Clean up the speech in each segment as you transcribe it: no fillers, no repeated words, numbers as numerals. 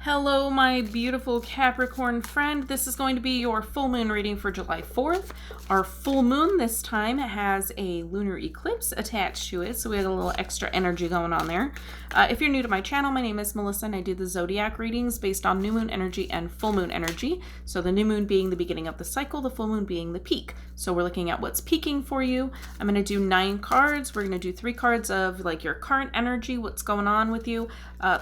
Hello, my beautiful Capricorn friend. This is going to be your full moon reading for July 4th. Our full moon this time has a lunar eclipse attached to it, so we have a little extra energy going on there. If you're new to my channel, my name is Melissa, and I do the zodiac readings based on new moon energy and full moon energy. So the new moon being the beginning of the cycle, the full moon being the peak. So we're looking at what's peaking for you. I'm going to do 9 cards. We're going to do 3 cards of like your current energy, what's going on with you,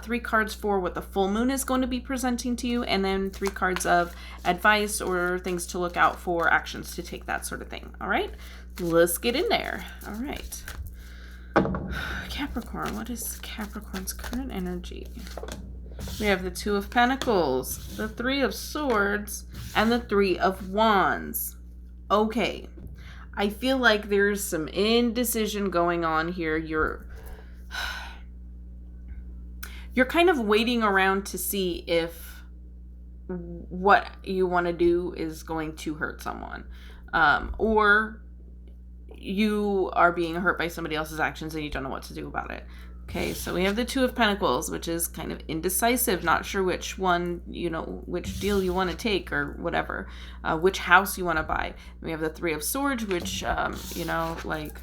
3 cards for what the full moon is going to be presenting to you, and then 3 cards of advice or things to look out for, actions to take, that sort of thing. All right, let's get in there. All right, Capricorn, what is Capricorn's current energy? We have the 2 of Pentacles, the 3 of Swords, and the 3 of Wands. Okay, I feel like there's some indecision going on here. You're kind of waiting around to see if what you want to do is going to hurt someone, or you are being hurt by somebody else's actions and you don't know what to do about it. Okay, so we have the 2 of Pentacles, which is kind of indecisive, not sure which one, which deal you want to take or whatever, which house you want to buy. We have the 3 of Swords, which, like,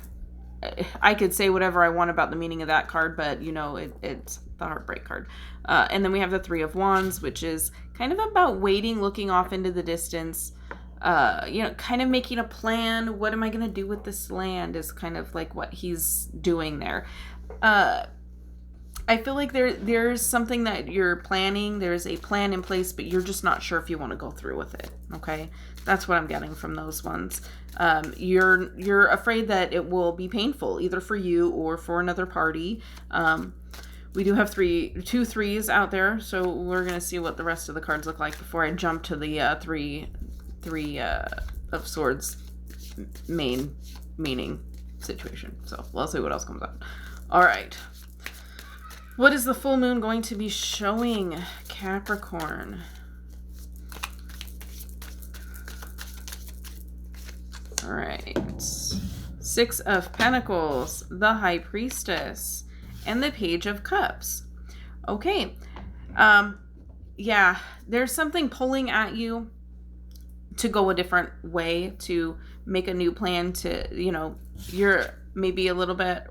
I could say whatever I want about the meaning of that card, but, it's the heartbreak card. And then we have the 3 of Wands, which is kind of about waiting, looking off into the distance, kind of making a plan. What am I going to do with this land is kind of like what he's doing there. I feel like there's something that you're planning. There's a plan in place, but you're just not sure if you want to go through with it. Okay, that's what I'm getting from those ones. You're afraid that it will be painful, either for you or for another party. We do have 2 3s out there, so we're gonna see what the rest of the cards look like before I jump to the 3 of Swords main meaning situation. So we'll see what else comes up. All right. What is the full moon going to be showing, Capricorn? All right. 6 of Pentacles, the High Priestess, and the Page of Cups. Okay. Yeah, there's something pulling at you to go a different way, to make a new plan, to, you're maybe a little bit,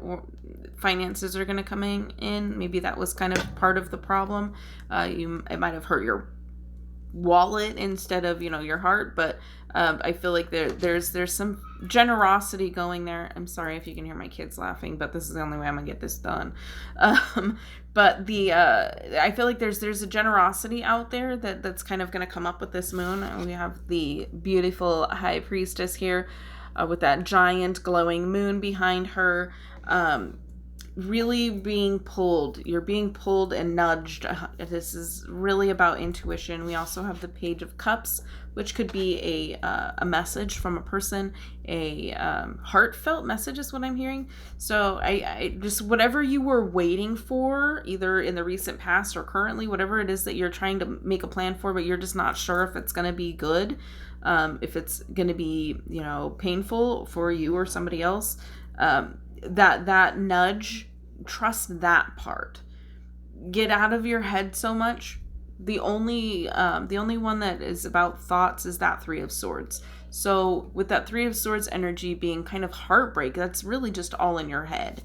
finances are going to come in. Maybe that was kind of part of the problem. It might have hurt your wallet instead of, your heart, but I feel like there's some generosity going there. I'm sorry if you can hear my kids laughing, but this is the only way I'm gonna get this done. But I feel like there's a generosity out there that's kind of gonna come up with this moon. We have the beautiful High Priestess here, with that giant glowing moon behind her, really being pulled. You're being pulled and nudged. This is really about intuition. We also have the Page of Cups, which could be a message from a person, a heartfelt message is what I'm hearing. So I just, whatever you were waiting for, either in the recent past or currently, whatever it is that you're trying to make a plan for, but you're just not sure if it's going to be good, if it's going to be, painful for you or somebody else, that nudge, trust that part. Get out of your head so much. The only one that is about thoughts is that 3 of Swords. So with that 3 of Swords energy being kind of heartbreak, that's really just all in your head.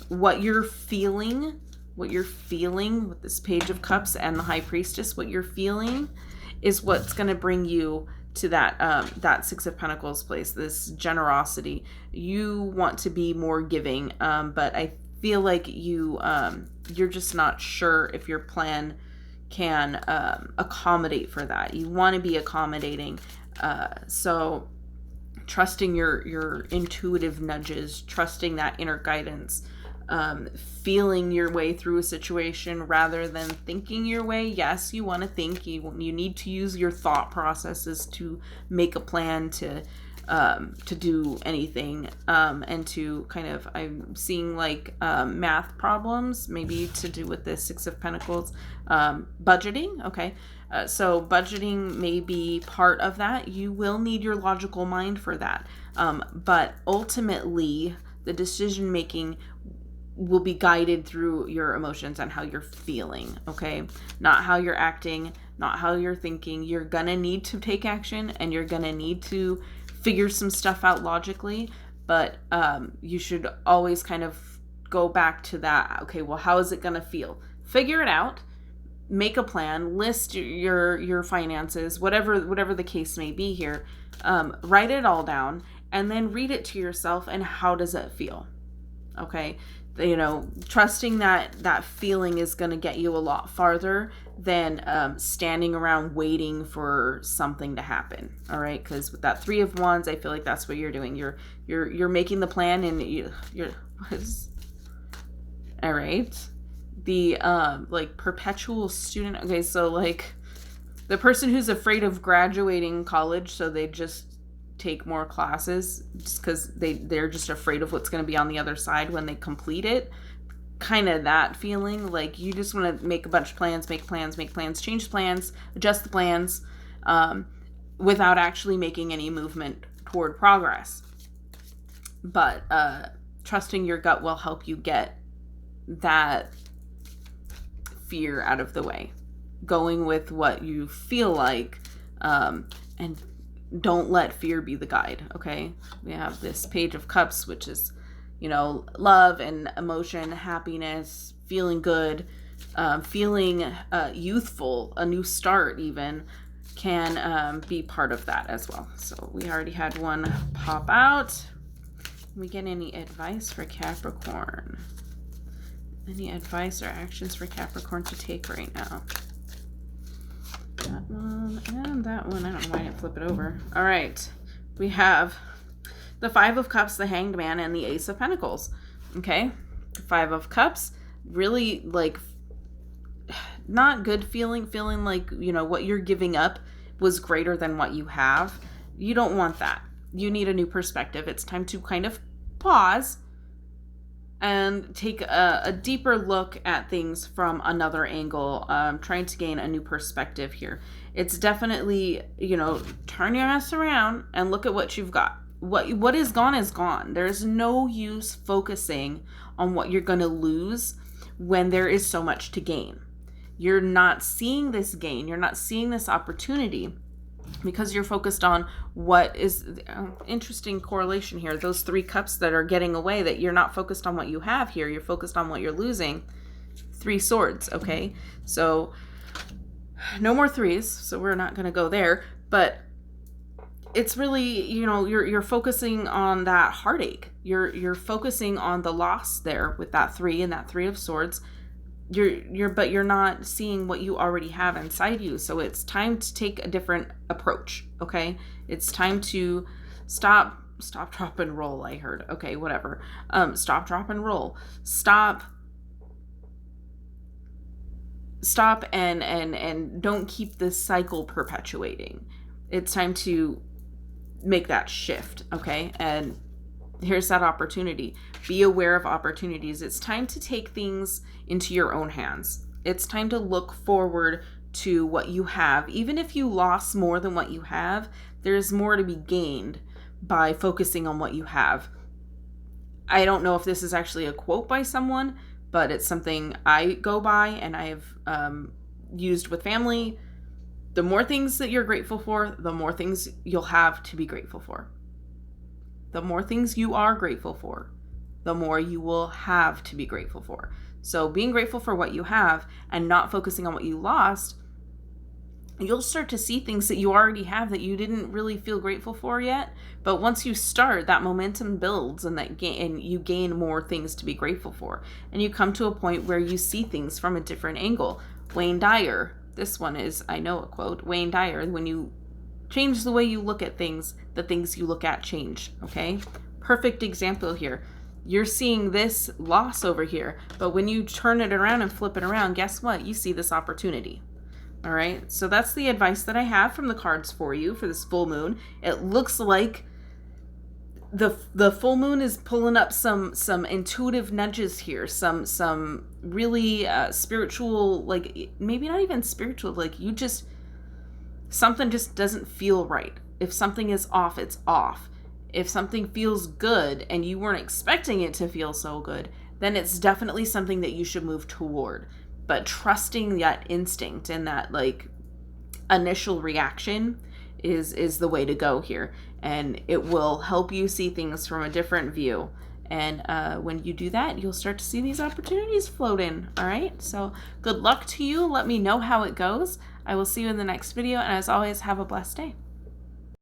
What you're feeling with this Page of Cups and the High Priestess, what you're feeling is what's going to bring you to that 6 of Pentacles place, this generosity. You want to be more giving, but I feel like you're just not sure if your plan can accommodate for that. You want to be accommodating, so trusting your intuitive nudges, trusting that inner guidance, feeling your way through a situation rather than thinking your way. Yes, you want to think. You need to use your thought processes to make a plan, to do anything, and to kind of, I'm seeing like math problems, maybe to do with the 6 of Pentacles, budgeting. Okay, so budgeting may be part of that. You will need your logical mind for that, but ultimately the decision making will be guided through your emotions and how you're feeling, okay? Not how you're acting, not how you're thinking. You're gonna need to take action, and you're gonna need to figure some stuff out logically, but you should always kind of go back to that. Okay, well, how is it gonna feel? Figure it out, make a plan, list your finances, whatever the case may be here. Write it all down, and then read it to yourself, and how does it feel? Okay, you know, trusting that feeling is going to get you a lot farther than standing around waiting for something to happen. All right, because with that 3 of Wands, I feel like that's what you're doing. You're making the plan, and you're all right. The like perpetual student. Okay, so like the person who's afraid of graduating college, so they just take more classes just because they're just afraid of what's going to be on the other side when they complete it. Kind of that feeling. Like you just want to make a bunch of plans, make plans, change plans, adjust the plans, without actually making any movement toward progress. But trusting your gut will help you get that fear out of the way. Going with what you feel like, and don't let fear be the guide, okay? We have this Page of Cups, which is, you know, love and emotion, happiness, feeling good, feeling youthful, a new start even can be part of that as well. So we already had one pop out. We get any advice for Capricorn? Any advice or actions for Capricorn to take right now? That one and that one. I don't know why I didn't flip it over. All right. We have the 5 of Cups, the Hanged Man, and the Ace of Pentacles. Okay. 5 of Cups, really like not good feeling like, you know, what you're giving up was greater than what you have. You don't want that. You need a new perspective. It's time to kind of pause and take a deeper look at things from another angle, trying to gain a new perspective here. It's definitely, you know, turn your ass around and look at what you've got. What is gone is gone. There's no use focusing on what you're going to lose when there is so much to gain. You're not seeing this gain. You're not seeing this opportunity because you're focused on what is interesting correlation here. Those 3 cups that are getting away, that you're not focused on what you have here. You're focused on what you're losing. 3 swords. Okay. So no more 3s. So we're not going to go there, but it's really, you know, you're focusing on that heartache. You're focusing on the loss there with that 3 and that 3 of swords. But you're not seeing what you already have inside you. So it's time to take a different approach. Okay. It's time to stop, drop, and roll. I heard. Okay. Whatever. Stop, drop, and roll. Stop and don't keep this cycle perpetuating. It's time to make that shift. Okay. And here's that opportunity. Be aware of opportunities. It's time to take things into your own hands. It's time to look forward to what you have. Even if you lost more than what you have, there's more to be gained by focusing on what you have. I don't know if this is actually a quote by someone, but it's something I go by and I've used with family. The more things that you're grateful for, the more things you'll have to be grateful for. The more things you are grateful for, the more you will have to be grateful for. So being grateful for what you have and not focusing on what you lost, you'll start to see things that you already have that you didn't really feel grateful for yet. But once you start, that momentum builds and you gain more things to be grateful for. And you come to a point where you see things from a different angle. Wayne Dyer, this one is, I know a quote, Wayne Dyer, when you change the way you look at things, the things you look at change, okay? Perfect example here. You're seeing this loss over here, but when you turn it around and flip it around, guess what? You see this opportunity. All right? So that's the advice that I have from the cards for you for this full moon. It looks like the full moon is pulling up some intuitive nudges here, some really spiritual, like maybe not even spiritual, like something just doesn't feel right. If something is off, it's off. If something feels good and you weren't expecting it to feel so good, then it's definitely something that you should move toward. But trusting that instinct and that like initial reaction is the way to go here, and it will help you see things from a different view. And when you do that, you'll start to see these opportunities float in. All right, so good luck to you. Let me know how it goes. I will see you in the next video, and as always, have a blessed day.